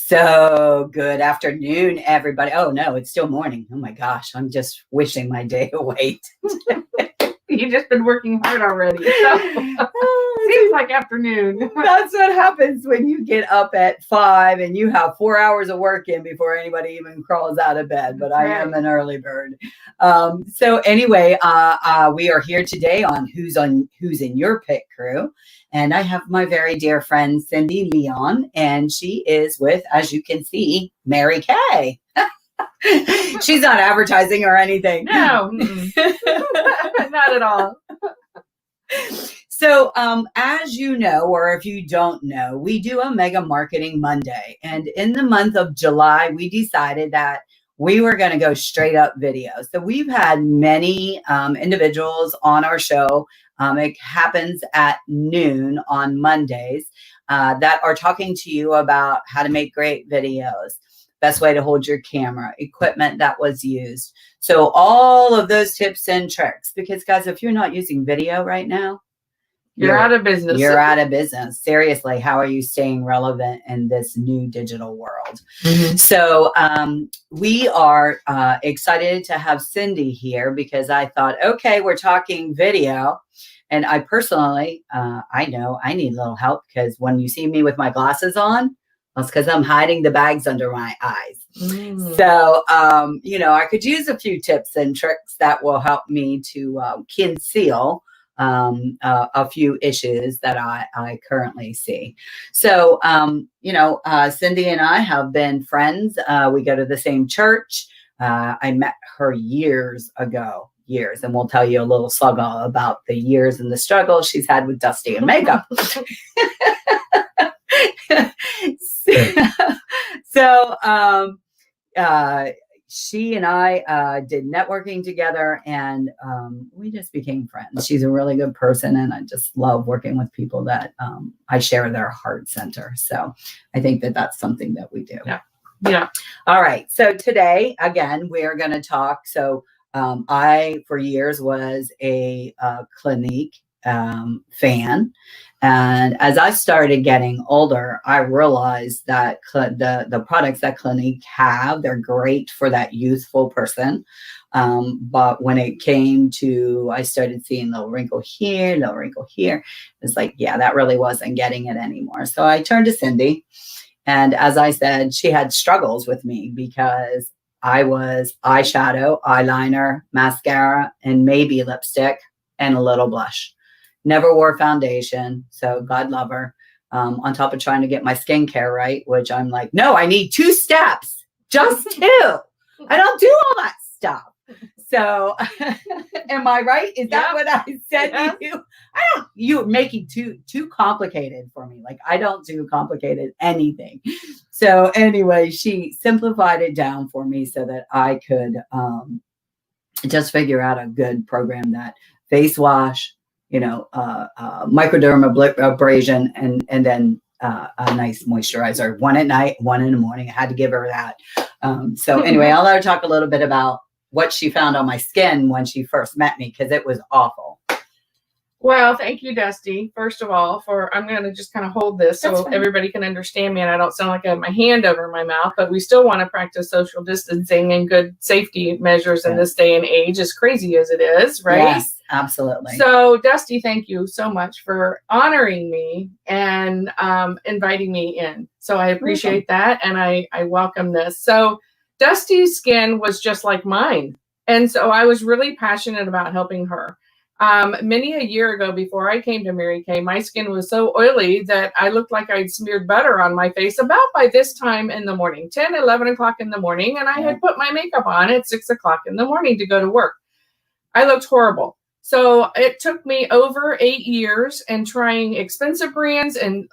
So good afternoon, everybody. Oh, no, it's still morning. Oh, my gosh. I'm just wishing my day away. You've just been working hard already. So seems like afternoon. That's what happens when you get up at 5 and you have 4 hours of work in before anybody even crawls out of bed. But I am an early bird. So anyway, we are here today on Who's in Your Pit Crew. And I have my very dear friend, Cindy Leon, and she is with, as you can see, Mary Kay. She's not advertising or anything. No, not at all. So, as you know, or if you don't know, we do a Mega Marketing Monday. And in the month of July, we decided that we were going to go straight up video. So we've had many individuals on our show. It happens at noon on Mondays that are talking to you about how to make great videos, best way to hold your camera, equipment that was used. So all of those tips and tricks, because guys, if you're not using video right now, you're out of business. You're out of business. Seriously, how are you staying relevant in this new digital world? Mm-hmm. So we are excited to have Cindy here because I thought, okay, we're talking video. And I personally, I know I need a little help because when you see me with my glasses on, that's because I'm hiding the bags under my eyes. Mm. So, I could use a few tips and tricks that will help me to conceal a few issues that I currently see. So, Cindy and I have been friends. We go to the same church. I met her years ago. And we'll tell you a little sluggle about the years and the struggle she's had with Dusty and makeup. So she and I did networking together, and we just became friends. She's a really good person, and I just love working with people that I share their heart center. So I think that that's something that we do. Yeah. All right. So today, again, we're going to talk. So I, for years, was a Clinique fan. And as I started getting older, I realized that the products that Clinique have, they're great for that youthful person. But when it came to, I started seeing little wrinkle here, little wrinkle here. It's like, yeah, that really wasn't getting it anymore. So I turned to Cindy. And as I said, she had struggles with me because I was eyeshadow, eyeliner, mascara, and maybe lipstick and a little blush. Never wore foundation, so God love her. On top of trying to get my skincare right, which I'm like, no, I need 2 steps, just 2. I don't do all that stuff. So, am I right? Is that what I said to you? You're making too complicated for me. Like, I don't do complicated anything. So anyway, she simplified it down for me so that I could just figure out a good program that face wash, microdermabrasion, and then a nice moisturizer, 1 at night, 1 in the morning. I had to give her that. So anyway, I'll let her talk a little bit about what she found on my skin when she first met me, because it was awful. Well, thank you, Dusty. First of all, I'm going to just kind of hold this so everybody can understand me, and I don't sound like I have my hand over my mouth, but we still want to practice social distancing and good safety measures in this day and age, as crazy as it is, right? Yes, absolutely. So, Dusty, thank you so much for honoring me and inviting me in. So I appreciate that, and I welcome this. So Dusty's skin was just like mine, and so I was really passionate about helping her. Many a year ago, before I came to Mary Kay, my skin was so oily that I looked like I'd smeared butter on my face about by this time in the morning, 10, 11 o'clock in the morning. And I had put my makeup on at 6 o'clock in the morning to go to work. I looked horrible. So it took me over 8 years and trying expensive brands and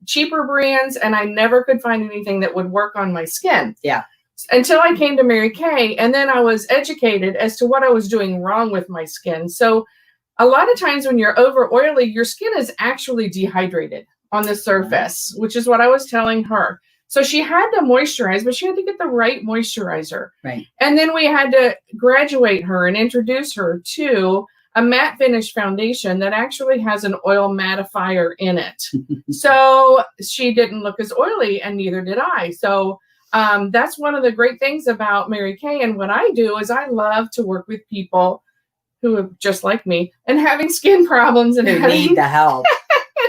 cheaper brands. And I never could find anything that would work on my skin. Yeah. Until I came to Mary Kay, and then I was educated as to what I was doing wrong with my skin. So a lot of times when you're over oily, your skin is actually dehydrated on the surface, which is what I was telling her. So she had to moisturize, but she had to get the right moisturizer. Right. And then we had to graduate her and introduce her to a matte finish foundation that actually has an oil mattifier in it. So she didn't look as oily, and neither did I. So that's one of the great things about Mary Kay. And what I do is I love to work with people who are just like me and having skin problems and who need the help,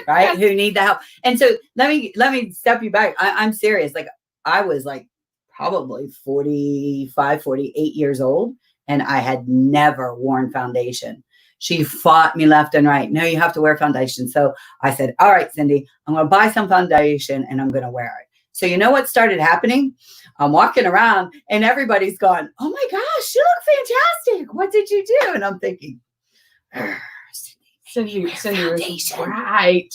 right? Who need the help. And so let me step you back. I'm serious. Like, I was like probably 45, 48 years old, and I had never worn foundation. She fought me left and right. No, you have to wear foundation. So I said, all right, Cindy, I'm going to buy some foundation and I'm going to wear it. So you know what started happening? I'm walking around and everybody's going, oh my gosh, you look fantastic. What did you do? And I'm thinking, Cindy was right.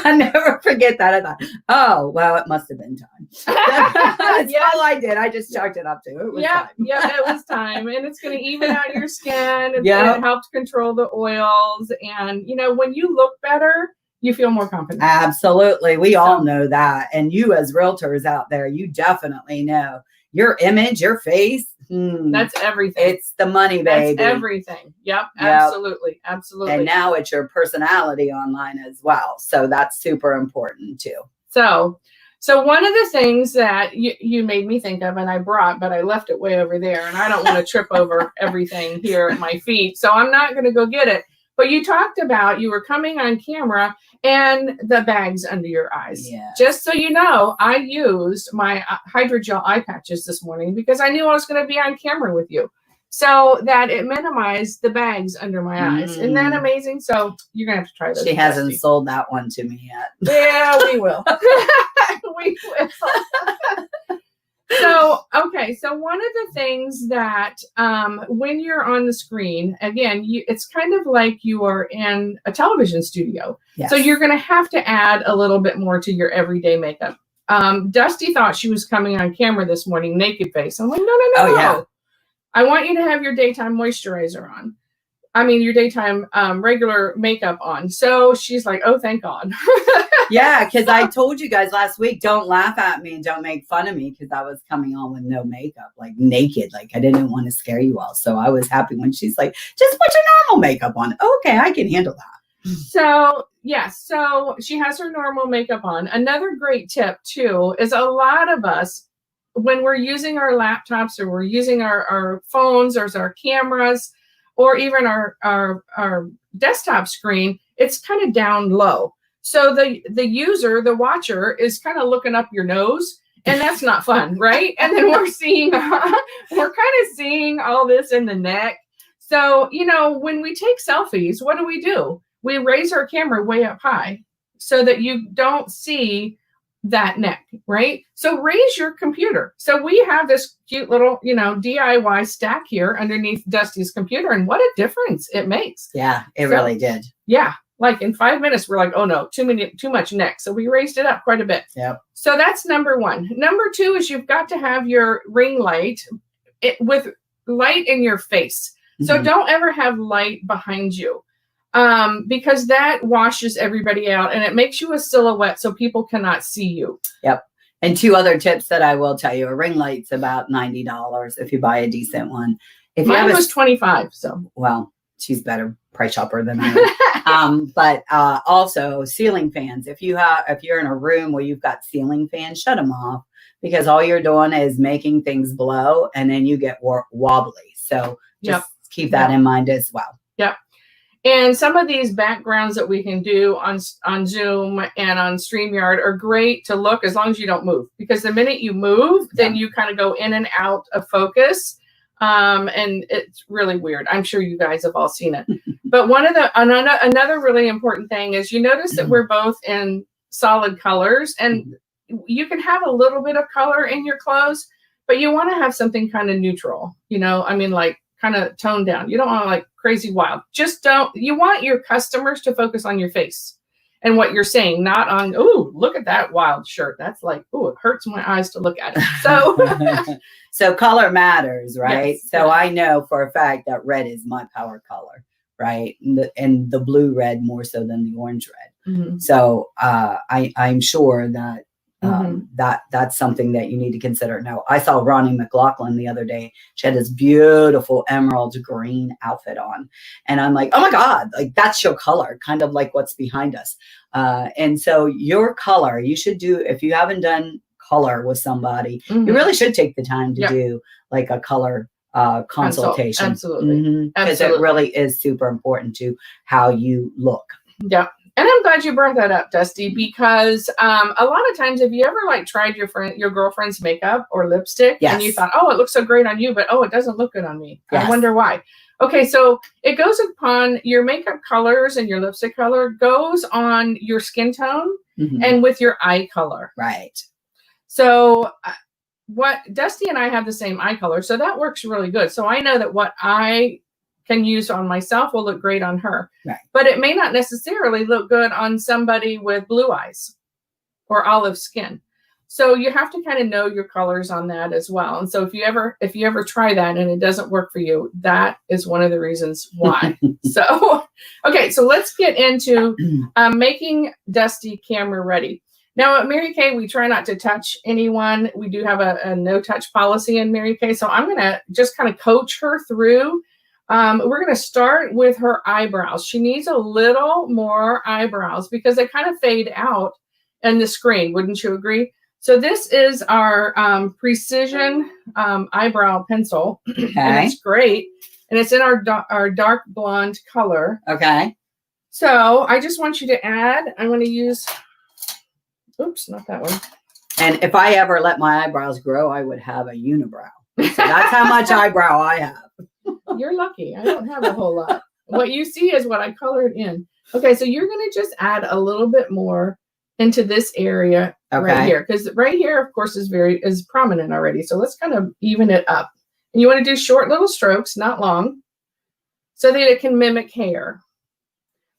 I'll never forget that. I thought, oh, well, it must have been time. That's all I did. I just chalked it up to it. Was time. Yeah, it was time. And it's going to even out your skin. And it helps control the oils. And, you know, when you look better, you feel more confident. Absolutely. We all know that. And you as realtors out there, you definitely know your image, your face. That's everything. It's the money, baby. That's everything. Yep. Absolutely. Absolutely. And now it's your personality online as well. So that's super important too. So one of the things that you made me think of, and I brought, but I left it way over there, and I don't want to trip over everything here at my feet. So I'm not going to go get it. But you talked about you were coming on camera and the bags under your eyes. Yes. Just so you know, I used my hydrogel eye patches this morning because I knew I was going to be on camera with you, so that it minimized the bags under my eyes. Isn't that amazing? So you're going to have to try this. She hasn't sold that one to me yet. Yeah, we will. We will. So one of the things that when you're on the screen, again, it's kind of like you are in a television studio. Yes. So you're going to have to add a little bit more to your everyday makeup. Dusty thought she was coming on camera this morning, naked face. I'm like, no. Oh, yeah. I want you to have your daytime moisturizer on. I mean, your daytime regular makeup on. So she's like, oh, thank God. Yeah, because I told you guys last week, don't laugh at me and don't make fun of me, because I was coming on with no makeup, like naked. Like, I didn't want to scare you all. So I was happy when she's like, just put your normal makeup on. Okay, I can handle that. So, yes. So she has her normal makeup on. Another great tip, too, is a lot of us, when we're using our laptops or we're using our phones or our cameras, or even our desktop screen, it's kind of down low. So the user, the watcher, is kind of looking up your nose, and that's not fun, right? And then we're kind of seeing all this in the neck. So, you know, when we take selfies, what do? We raise our camera way up high so that you don't see that neck, right? So raise your computer. So we have this cute little, you know, DIY stack here underneath Dusty's computer, and what a difference it makes. Yeah, it really did. Yeah. Like in 5 minutes, we're like, oh no, too much neck. So we raised it up quite a bit. Yep. So that's number one. Number two is you've got to have your ring light with light in your face. So don't ever have light behind you, because that washes everybody out and it makes you a silhouette so people cannot see you. Yep. And two other tips that I will tell you: a ring light's about $90 if you buy a decent one. If Mine was $25. So well, she's better price shopper than I am. But also ceiling fans. If you're in a room where you've got ceiling fans, shut them off, because all you're doing is making things blow and then you get wobbly. So just keep that in mind as well. Yep. And some of these backgrounds that we can do on Zoom and on StreamYard are great to look, as long as you don't move, because the minute you move, then you kind of go in and out of focus. And it's really weird. I'm sure you guys have all seen it. But another really important thing is you notice that we're both in solid colors, and you can have a little bit of color in your clothes, but you want to have something kind of neutral, you know, I mean, like kind of toned down. You don't want to like crazy wild. You want your customers to focus on your face and what you're saying, not on, oh, look at that wild shirt. That's like, oh, it hurts my eyes to look at it. So so color matters, right? Yes, so I know for a fact that red is my power color, right? And the blue red more so than the orange red. So I'm sure that That's something that you need to consider. Now, I saw Ronnie McLaughlin the other day. She had this beautiful emerald green outfit on, and I'm like, oh my God, like that's your color, kind of like what's behind us. And so your color, you should do, if you haven't done color with somebody, you really should take the time to do like a color consultation. Absolutely. Because it really is super important to how you look. Yeah. And I'm glad you brought that up, Dusty, because a lot of times, have you ever like tried your girlfriend's makeup or lipstick and you thought, oh, it looks so great on you, but oh, it doesn't look good on me. I wonder why. Okay, so it goes upon your makeup colors, and your lipstick color goes on your skin tone and with your eye color. Right. So what Dusty and I have the same eye color, so that works really good. So I know that what I can use on myself will look great on her. Right. But it may not necessarily look good on somebody with blue eyes or olive skin. So you have to kind of know your colors on that as well. And so if you ever try that and it doesn't work for you, that is one of the reasons why. So, okay, so let's get into making Dusty camera ready. Now at Mary Kay, we try not to touch anyone. We do have a no touch policy in Mary Kay. So I'm going to just kind of coach her through. We're going to start with her eyebrows. She needs a little more eyebrows because they kind of fade out in the screen. Wouldn't you agree? So this is our precision eyebrow pencil. Okay. And it's great. And it's in our dark blonde color. Okay. So I just want you to add, I'm going to use, oops, not that one. And if I ever let my eyebrows grow, I would have a unibrow. So that's how much eyebrow I have. You're lucky. I don't have a whole lot. What you see is what I colored in. Okay, so you're going to just add a little bit more into this area right here. Because right here, of course, is prominent already. So let's kind of even it up. And you want to do short little strokes, not long, so that it can mimic hair.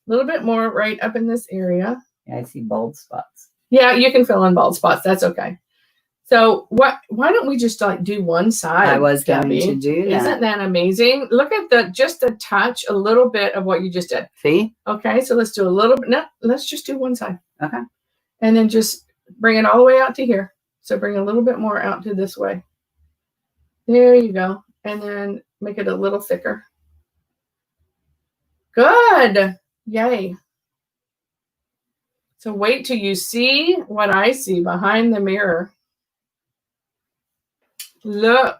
A little bit more right up in this area. Yeah, I see bald spots. Yeah, you can fill in bald spots. That's okay. So why don't we just like do one side? I was going to do that. Isn't that amazing? Look at just a touch, a little bit of what you just did. See? Okay, so let's do a little bit. No, let's just do one side. Okay. And then just bring it all the way out to here. So bring a little bit more out to this way. There you go. And then make it a little thicker. Good. Yay. So wait till you see what I see behind the mirror. Look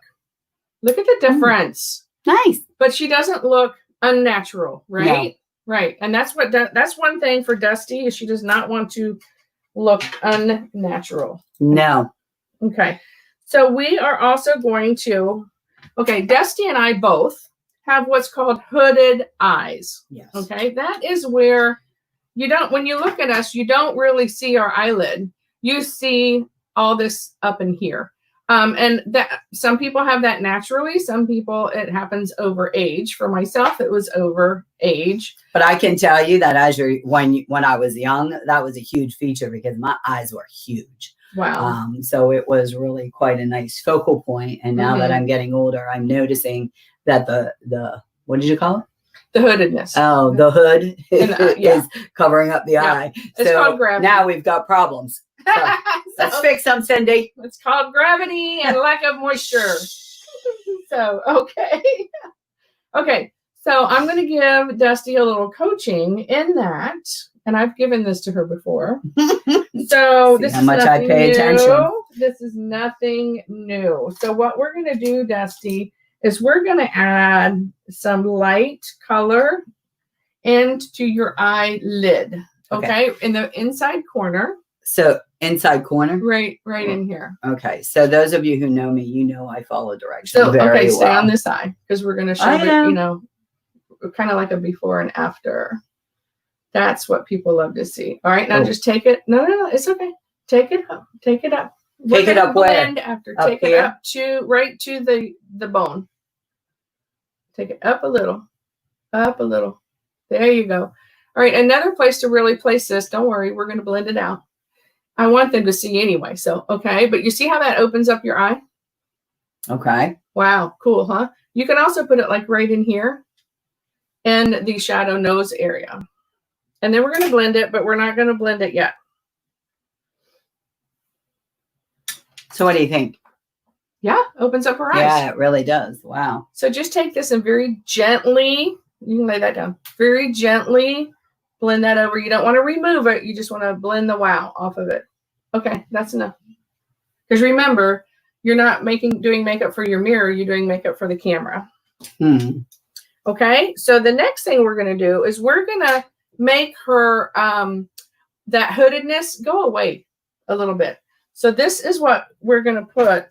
at the difference. Nice. But she doesn't look unnatural, right? No. Right. And that's one thing for Dusty is she does not want to look unnatural. No. Okay. So we are also going to, Dusty and I both have what's called hooded eyes. Yes. Okay. That is where when you look at us, you don't really see our eyelid. You see all this up in here. And that some people have that naturally. Some people, it happens over age. For myself, it was over age. But I can tell you that when I was young, that was a huge feature because my eyes were huge. Wow. So it was really quite a nice focal point. And now that I'm getting older, I'm noticing that the what did you call it? The hoodedness. Oh, the hood is covering up the eye. It's called gravity. Now we've got problems. So let's fix them, Cindy. It's called gravity and lack of moisture. So, okay. So I'm going to give Dusty a little coaching in that. And I've given this to her before. So this is nothing I pay attention. This is nothing new. So what we're going to do, Dusty, is we're going to add some light color into your eyelid. Okay. In the inside corner. So inside corner? Right in here. Okay. So those of you who know me, you know I follow directions very well. Stay on this side because we're going to show it, kind of like a before and after. That's what people love to see. All right. Now just take it. No, it's okay. Take it up. Take it up. Take it up where? After. Take it up right to the bone. Take it up a little. Up a little. There you go. All right. Another place to really place this. Don't worry. We're going to blend it out. I want them to see anyway. So, okay. But you see how that opens up your eye? Okay. Wow. Cool, huh? You can also put it like right in here in the shadow nose area. And then we're going to blend it, but we're not going to blend it yet. So what do you think? Yeah, opens up her eyes. Yeah, it really does. Wow. So just take this and very gently, you can lay that down, very gently blend that over. You don't want to remove it. You just want to blend the wow off of it. Okay, that's enough. Because remember, you're not doing makeup for your mirror. You're doing makeup for the camera. Okay, so the next thing we're going to do is we're going to make her, that hoodedness go away a little bit. So this is what we're going to put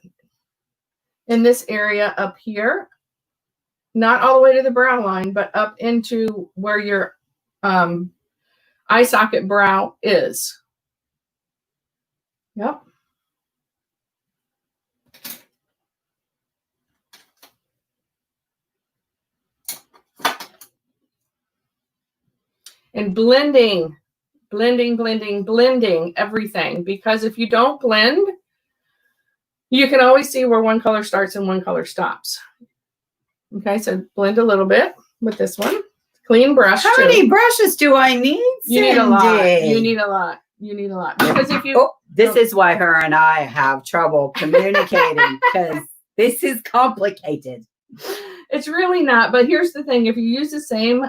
in this area up here, not all the way to the brow line, but up into where your eye socket brow is. Yep. And blending everything, because if you don't blend, you can always see where one color starts and one color stops. Okay, so blend a little bit with this one. Clean brush. How many brushes do I need? You need a lot. You need a lot. You need a lot. Because if you this is why her and I have trouble communicating, because this is complicated. It's really not. But here's the thing. If you use the same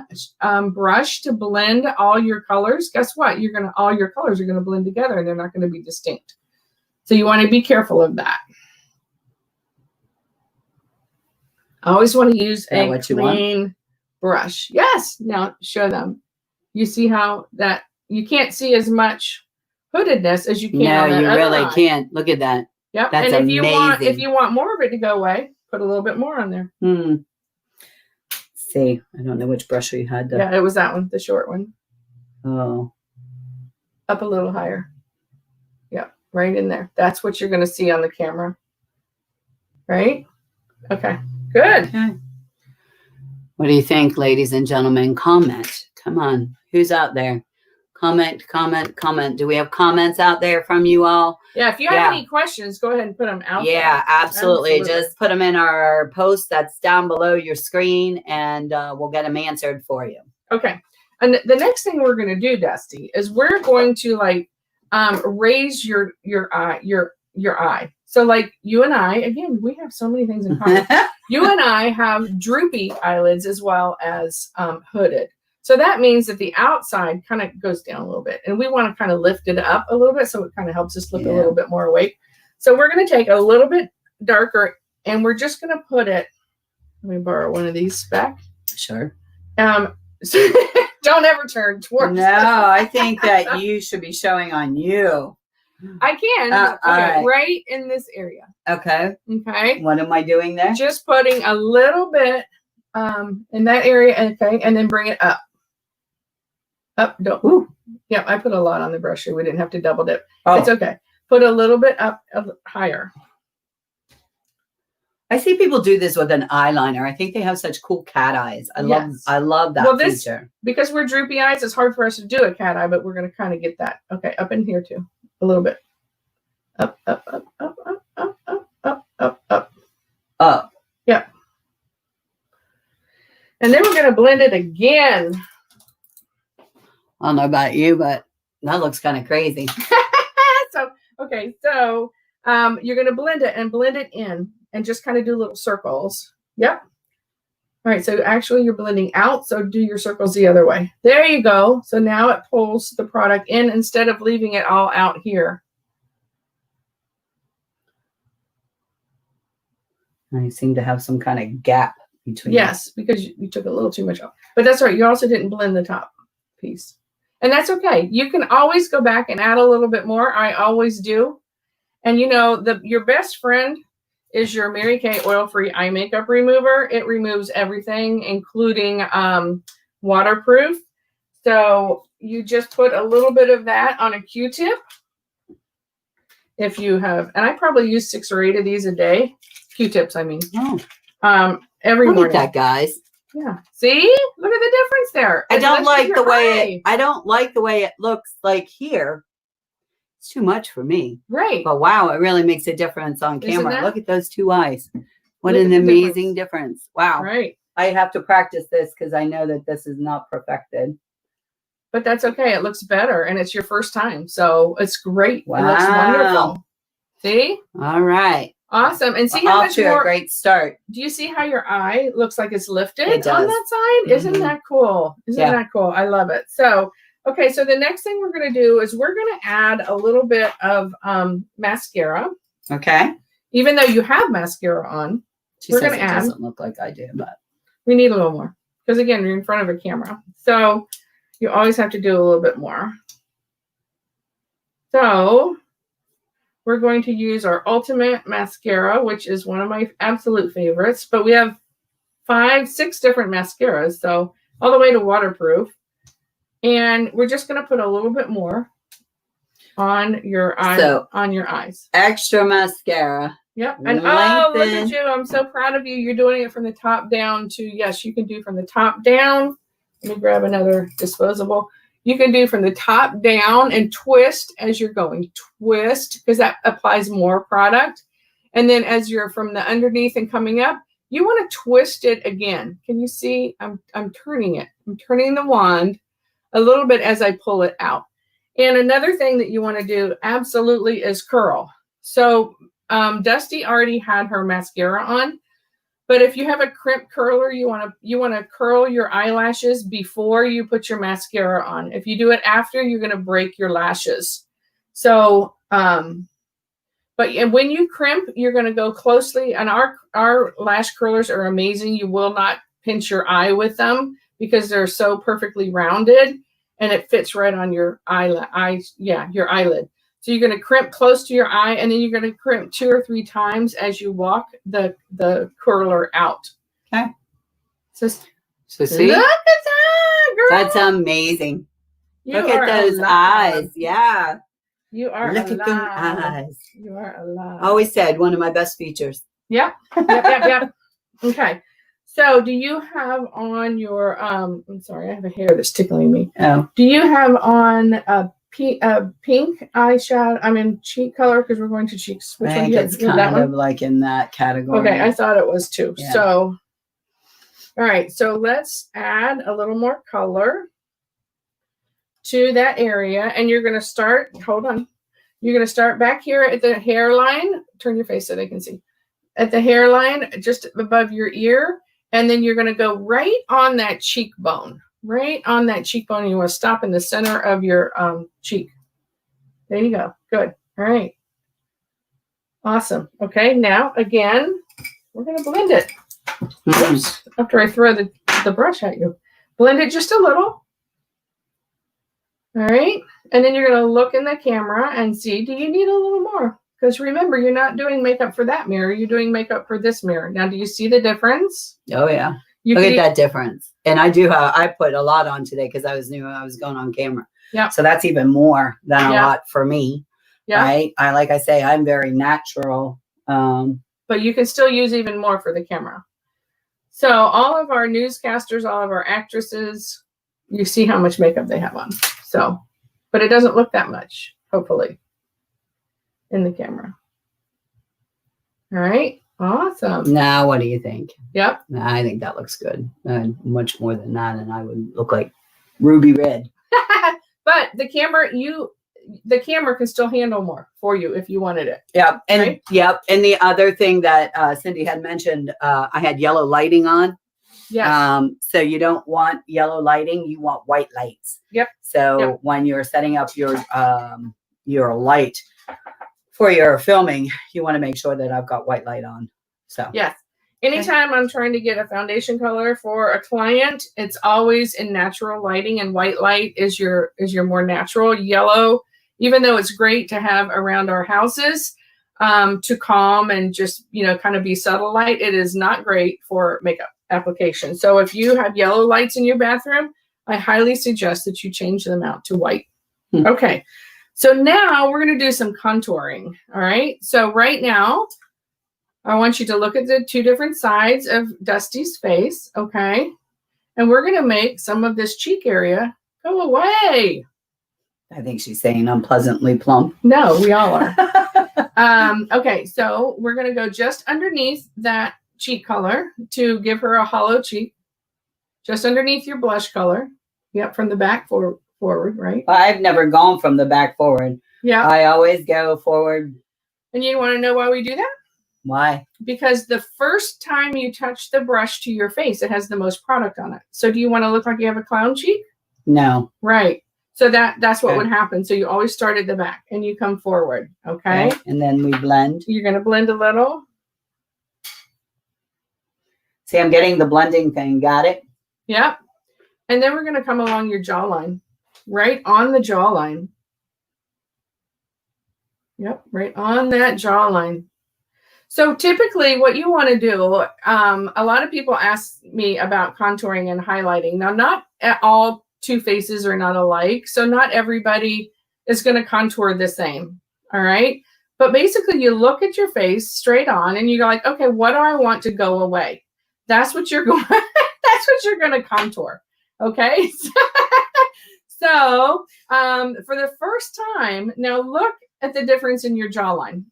brush to blend all your colors, guess what? All your colors are going to blend together and they're not going to be distinct. So you want to be careful of that. I always want to use a clean brush. Yes. Now show them. You see how that you can't see as much hoodedness as you can. No, on that you other really eye. Can't. Look at that. Yep. That's and amazing. if you want more of it to go away, put a little bit more on there. See, I don't know which brush we had. Yeah, it was that one, the short one. Oh. Up a little higher. Yep, right in there. That's what you're going to see on the camera. Right? Okay, good. Okay. What do you think, ladies and gentlemen? Comment. Come on. Who's out there? Comment. Do we have comments out there from you all? Yeah, if you have any questions, go ahead and put them out there. Yeah, absolutely. Just put them in our post that's down below your screen, and we'll get them answered for you. Okay. And the next thing we're going to do, Dusty, is we're going to raise your eye. So like you and I, again, we have so many things in common. You and I have droopy eyelids as well as hooded. So that means that the outside kind of goes down a little bit, and we want to kind of lift it up a little bit so it kind of helps us look a little bit more awake. So we're going to take a little bit darker, and we're just going to put it. Let me borrow one of these back. Sure. Don't ever turn towards. No, I think that you should be showing on you. I can. Okay, right in this area. Okay. Okay. What am I doing there? Just putting a little bit in that area. Okay, and then bring it up. Up. Don't. Ooh. Yeah, I put a lot on the brush here. We didn't have to double dip. Oh. It's okay. Put a little bit up higher. I see people do this with an eyeliner. I think they have such cool cat eyes. I love that feature. Because we're droopy eyes, it's hard for us to do a cat eye, but we're going to kind of get that. Okay, up in here too. A little bit. Up. Up. Yep. And then we're going to blend it again. I don't know about you, but that looks kind of crazy. So you're going to blend it and blend it in and just kind of do little circles. Yep. All right. So actually you're blending out. So do your circles the other way. There you go. So now it pulls the product in instead of leaving it all out here. I seem to have some kind of gap between. Yes, because you took a little too much off. But that's right. You also didn't blend the top piece. And that's okay. You can always go back and add a little bit more. I always do. And you know, your best friend is your Mary Kay oil-free eye makeup remover. It removes everything, including waterproof. So you just put a little bit of that on a Q-tip. If you have, and I probably use 6 or 8 of these a day. Q-tips, I mean. Oh. Every morning. Look at that, guys. Yeah. See? Look at the difference there. I don't like the way it looks like here. It's too much for me. Right. But wow, it really makes a difference on camera. Look at those 2 eyes. What an amazing difference. Wow. Right. I have to practice this because I know that this is not perfected. But that's okay. It looks better and it's your first time. So it's great. Wow. It looks wonderful. See? All right. Awesome. And see how Off much to more. a great start. Do you see how your eye looks like it's lifted It on does. that side? Isn't Mhm. that cool? Isn't that cool? I love it. So, okay. So the next thing we're going to do is we're going to add a little bit of mascara. Okay. Even though you have mascara on, She says it doesn't look like I do, but we need a little more. Because again, you're in front of a camera. So you always have to do a little bit more. So we're going to use our Ultimate Mascara, which is one of my absolute favorites. But we have 5, 6 different mascaras, so all the way to waterproof. And we're just going to put a little bit more on your eye, on your eyes. Extra mascara. Yep. And oh, look at you. I'm so proud of you. You're doing it from the top down to, yes, you can do from the top down. Let me grab another disposable. You can do from the top down and twist as you're going. Twist, because that applies more product. And then as you're from the underneath and coming up, you want to twist it again. Can you see? I'm turning it. I'm turning the wand a little bit as I pull it out. And another thing that you want to do absolutely is curl. So Dusty already had her mascara on. But if you have a crimp curler, you want to curl your eyelashes before you put your mascara on. If you do it after, you're going to break your lashes. So, but when you crimp, you're going to go closely. And our lash curlers are amazing. You will not pinch your eye with them because they're so perfectly rounded, and it fits right on your your eyelid. So you're going to crimp close to your eye, and then you're going to crimp 2 or 3 times as you walk the curler out. Okay. So see? Look at that, girl. That's amazing. Look at those eyes. Yeah. You are Look alive. at them eyes. You are alive. I always said one of my best features. Yep. Yep. Okay. So do you have on your, I'm sorry, I have a hair that's tickling me. Oh. Do you have on a pink eyeshadow? I mean, cheek color, because we're going to cheeks. Which one do you have? It's kind of like in that category. Okay, I thought it was too. Yeah. So, all right. So let's add a little more color to that area, and you're going to start. Hold on. You're going to start back here at the hairline. Turn your face so they can see. At the hairline, just above your ear, and then you're going to go right on that cheekbone. Right on that cheekbone. You want to stop in the center of your cheek. There you go. Good. All right. Awesome. Okay. Now, again, we're going to blend it. Oops. After I throw the brush at you. Blend it just a little. All right. And then you're going to look in the camera and see, do you need a little more? Because remember, you're not doing makeup for that mirror. You're doing makeup for this mirror. Now, do you see the difference? Oh, yeah. Look at that difference. And I put a lot on today because I knew I was going on camera. Yeah. So that's even more than a lot for me. Yeah. Right. Like I say, I'm very natural. But you can still use even more for the camera. So all of our newscasters, all of our actresses, you see how much makeup they have on. So, but it doesn't look that much, hopefully, in the camera. All right. Awesome. Now, what do you think? Yep. I think that looks good. Much more than that, and I would look like ruby red. But the camera can still handle more for you if you wanted it. Yep. And right? Yep. And the other thing that Cindy had mentioned, I had yellow lighting on. Yeah. So you don't want yellow lighting, you want white lights. Yep. So when you're setting up your light for your filming, you want to make sure that I've got white light on. So yes. Anytime I'm trying to get a foundation color for a client, it's always in natural lighting, and white light is your more natural. Yellow, even though it's great to have around our houses to calm and just, kind of be subtle light, it is not great for makeup application. So if you have yellow lights in your bathroom, I highly suggest that you change them out to white. Okay. So now we're going to do some contouring. All right. So right now, I want you to look at the 2 different sides of Dusty's face. Okay. And we're going to make some of this cheek area go away. I think she's saying unpleasantly plump. No, we all are. Okay. So we're going to go just underneath that cheek color to give her a hollow cheek. Just underneath your blush color. Yep. From the back forward, right? I've never gone from the back forward. Yeah. I always go forward And you want to know why we do that? Why? Because the first time you touch the brush to your face, it has the most product on it. So do you want to look like you have a clown cheek? No. Right. So that's what Okay. would happen. So you always start at the back and you come forward. Okay. And then we blend. You're going to blend a little. See, I'm getting the blending thing. Got it? Yep. And then we're going to come along your jawline. Right on the jawline. Yep. Right on that jawline. So typically what you want to do, a lot of people ask me about contouring and highlighting. Now, not at all two faces are not alike. So not everybody is going to contour the same. All right. But basically you look at your face straight on and you're like, okay, what do I want to go away? That's what you're going, that's what you're going to contour. Okay. So for the first time, now look at the difference in your jawline.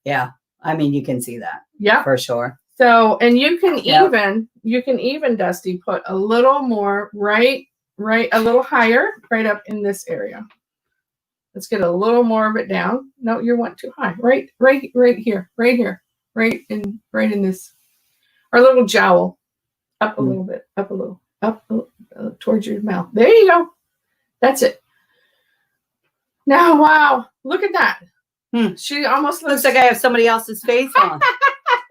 Yeah. I mean, you can see that. Yeah, for sure. So, and you can even, Dusty, put a little more right, a little higher, right up in this area. Let's get a little more of it down. No, you went too high. Right here, right in this, our little jowl. Up a little bit, up a little, towards your mouth. There you go. That's it. Now, wow, look at that. She almost looks like I have somebody else's face on.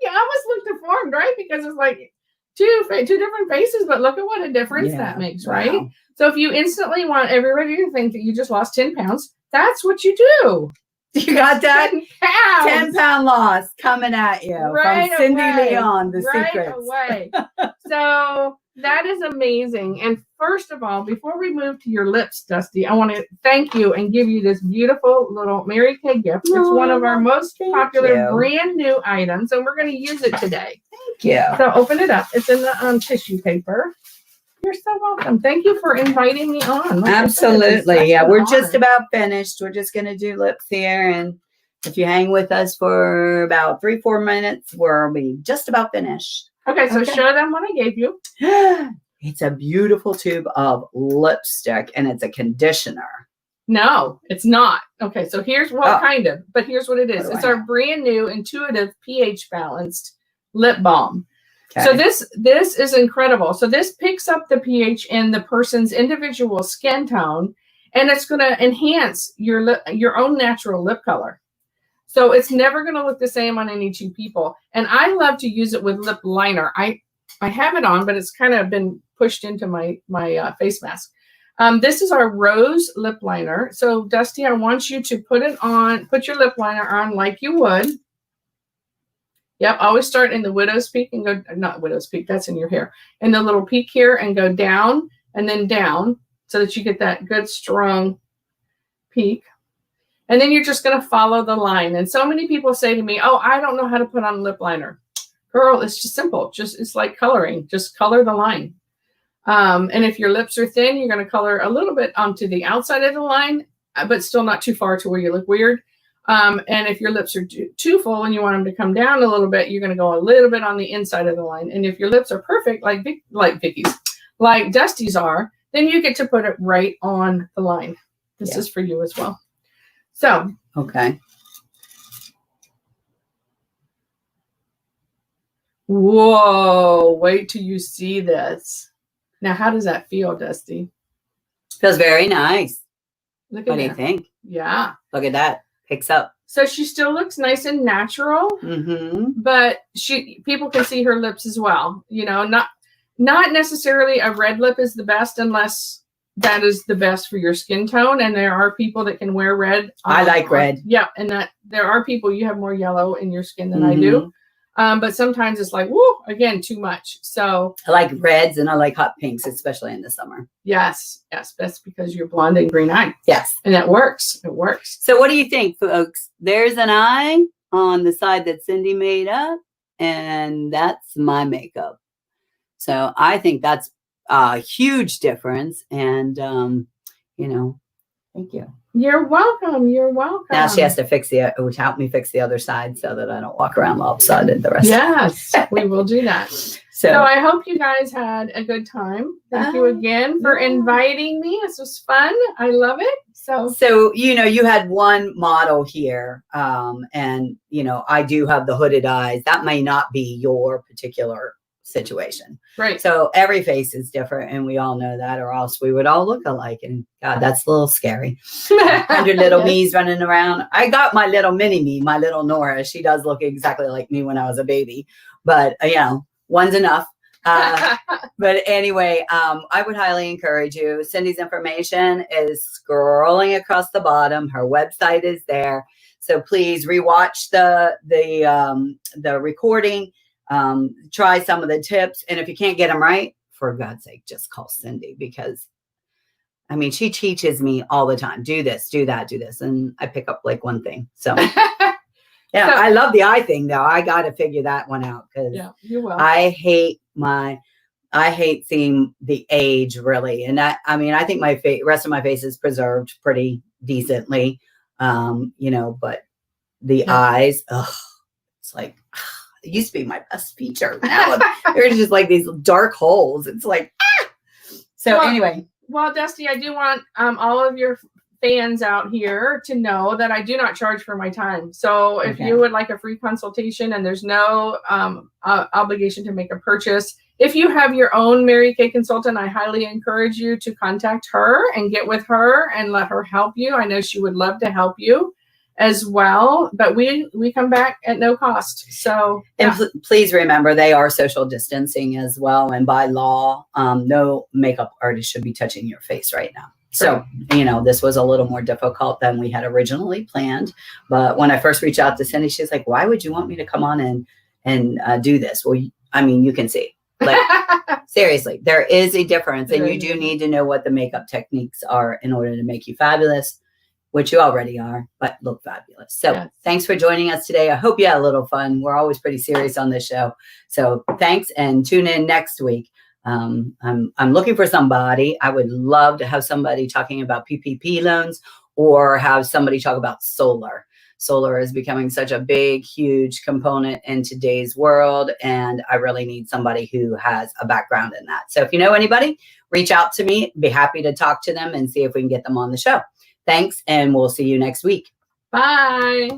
You almost look deformed, right? Because it's like two different faces, but look at what a difference that makes, right? So if you instantly want everybody to think that you just lost 10 pounds, that's what you do. You got that? 10 pounds. 10-pound loss coming at you Right from Cindy away. Leon, the Right secrets. away. So that is amazing. And first of all, before we move to your lips, Dusty, I want to thank you and give you this beautiful little Mary Kay gift. It's one of our most popular brand new items, and we're going to use it today. Thank you. So open it up. It's in the tissue paper. You're so welcome. Thank you for inviting me on. Like absolutely. Yeah, we're just about finished. We're just going to do lips here. And if you hang with us for about 3-4 minutes, we'll be just about finished. Okay, so show them what I gave you. It's a beautiful tube of lipstick, and it's a conditioner. No, it's not. Okay, so here's what but here's what it is. It's our brand new intuitive pH balanced lip balm. Okay. So this is incredible. So this picks up the pH in the person's individual skin tone, and it's going to enhance your own natural lip color. So it's never going to look the same on any two people. And I love to use it with lip liner. I have it on, but it's kind of been pushed into my face mask. This is our rose lip liner. So Dusty, I want you to put your lip liner on like you would. Yep, always start in the widow's peak and go, not widow's peak, that's in your hair. In the little peak here and go down and then down so that you get that good strong peak. And then you're just going to follow the line. And so many people say to me, oh, I don't know how to put on lip liner. Girl, it's just simple. It's like coloring. Just color the line. And if your lips are thin, you're going to color a little bit onto the outside of the line, but still not too far to where you look weird. And if your lips are too full and you want them to come down a little bit, you're going to go a little bit on the inside of the line. And if your lips are perfect, like Vicky's, like Dusty's are, then you get to put it right on the line. This is for you as well. So, okay. Whoa, wait till you see this. Now, how does that feel, Dusty? Feels very nice. Look at what do you think? Yeah. Look at that. Picks up. So she still looks nice and natural, but people can see her lips as well. You know, not necessarily a red lip is the best unless that is the best for your skin tone. And there are people that can wear red. I like red. Yeah. And that there are people, you have more yellow in your skin than I do. But sometimes it's like, whoo, again, too much. So I like reds and I like hot pinks, especially in the summer. Yes. That's because you're blonde and green eye. Yes. And that works. It works. So what do you think, folks? There's an eye on the side that Cindy made up, and that's my makeup. So I think that's a huge difference. And, thank you. You're welcome. You're welcome. Now she has to help me fix the other side so that I don't walk around lopsided the rest of the time. Yes, we will do that. So I hope you guys had a good time. Thank you again for inviting me. This was fun. I love it. So, you had one model here, and, I do have the hooded eyes. That may not be your particular situation. Right. So every face is different, and we all know that, or else we would all look alike. And God, that's a little scary. 100 little me's running around. I got my little mini me, my little Nora. She does look exactly like me when I was a baby, but one's enough. But anyway, I would highly encourage you. Cindy's information is scrolling across the bottom. Her website is there. So please rewatch the recording. Try some of the tips. And if you can't get them right, for God's sake, just call Cindy, because she teaches me all the time. Do this, do that, do this. And I pick up like one thing. So yeah, I love the eye thing though. I got to figure that one out, because you will. I hate seeing the age, really. And I think my rest of my face is preserved pretty decently. But the eyes, it's like, it used to be my best feature. Now there's just like these dark holes. It's like, So anyway. Well, Dusty, I do want all of your fans out here to know that I do not charge for my time. So if you would like a free consultation, and there's no obligation to make a purchase. If you have your own Mary Kay consultant, I highly encourage you to contact her and get with her and let her help you. I know she would love to help you as well, but we come back at no cost. So and please remember, they are social distancing as well, and by law, no makeup artist should be touching your face right now. So, this was a little more difficult than we had originally planned. But when I first reached out to Cindy, she's like, why would you want me to come on and do this? Well, you can see. Like, seriously, there is a difference. And you do need to know what the makeup techniques are in order to make you fabulous, which you already are, but look fabulous. So thanks for joining us today. I hope you had a little fun. We're always pretty serious on this show. So thanks, and tune in next week. I'm looking for somebody. I would love to have somebody talking about PPP loans, or have somebody talk about solar. Solar is becoming such a big, huge component in today's world, and I really need somebody who has a background in that. So if you know anybody, reach out to me. Be happy to talk to them and see if we can get them on the show. Thanks, and we'll see you next week. Bye.